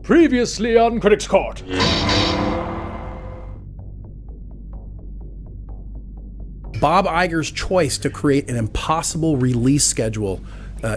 Previously on Critics Court. Bob Iger's choice to create an impossible release schedule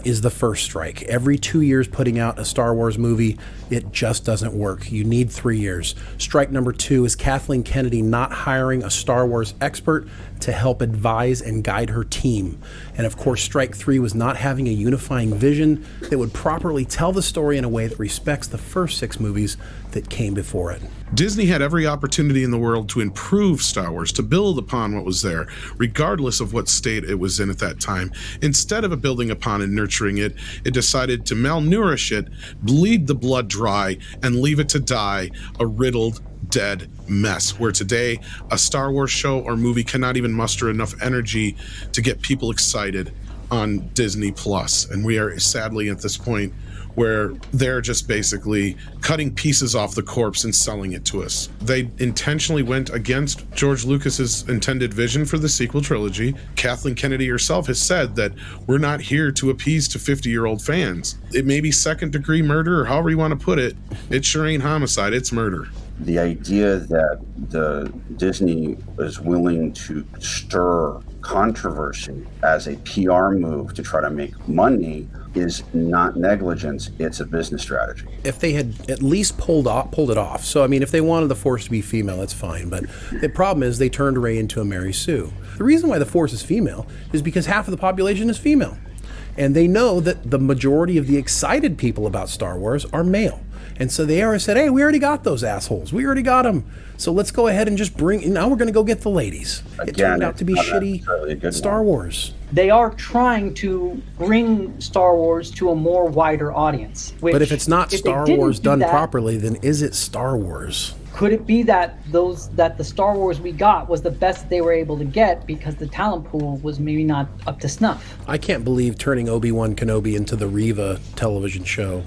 is the first strike. Every 2 years putting out a Star Wars movie, it just doesn't work. You need 3 years. Strike number 2 is Kathleen Kennedy not hiring a Star Wars expert to help advise and guide her team. And of course, strike 3 was not having a unifying vision that would properly tell the story in a way that respects the first 6 movies that came before it. Disney had every opportunity in the world to improve Star Wars, to build upon what was there, regardless of what state it was in at that time. Instead of building upon and nurturing it, it decided to malnourish it, bleed the blood dry, and leave it to die a riddled, dead mess, where today a Star Wars show or movie cannot even muster enough energy to get people excited on Disney Plus. And we are sadly at this point where they're just basically cutting pieces off the corpse and selling it to us. They intentionally went against George Lucas's intended vision for the sequel trilogy. Kathleen Kennedy herself has said that we're not here to appease to 50-year-old fans. It may be second-degree murder, or however you want to put it. It sure ain't homicide, it's murder. The idea that the Disney was willing to stir controversy as a PR move to try to make money is not negligence, it's a business strategy. If they had at least pulled it off, so I mean, if they wanted the Force to be female, that's fine, but the problem is they turned Rey into a Mary Sue. The reason why the Force is female is because half of the population is female. And they know that the majority of the excited people about Star Wars are male. And so they already said, hey, we already got those assholes. We already got them. So let's go ahead and just now we're going to go get the ladies. It turned out to be shitty Star Wars. They are trying to bring Star Wars to a more wider audience. But if it's not Star Wars done properly, then is it Star Wars? Could it be that the Star Wars we got was the best they were able to get because the talent pool was maybe not up to snuff? I can't believe turning Obi-Wan Kenobi into the Reva television show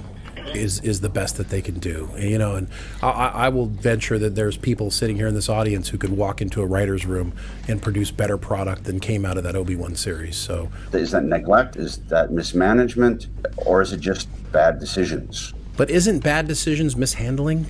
is the best that they can do, you know. And I will venture that there's people sitting here in this audience who could walk into a writer's room and produce better product than came out of that Obi-Wan series. So is that neglect? Is that mismanagement? Or is it just bad decisions? But isn't bad decisions mishandling?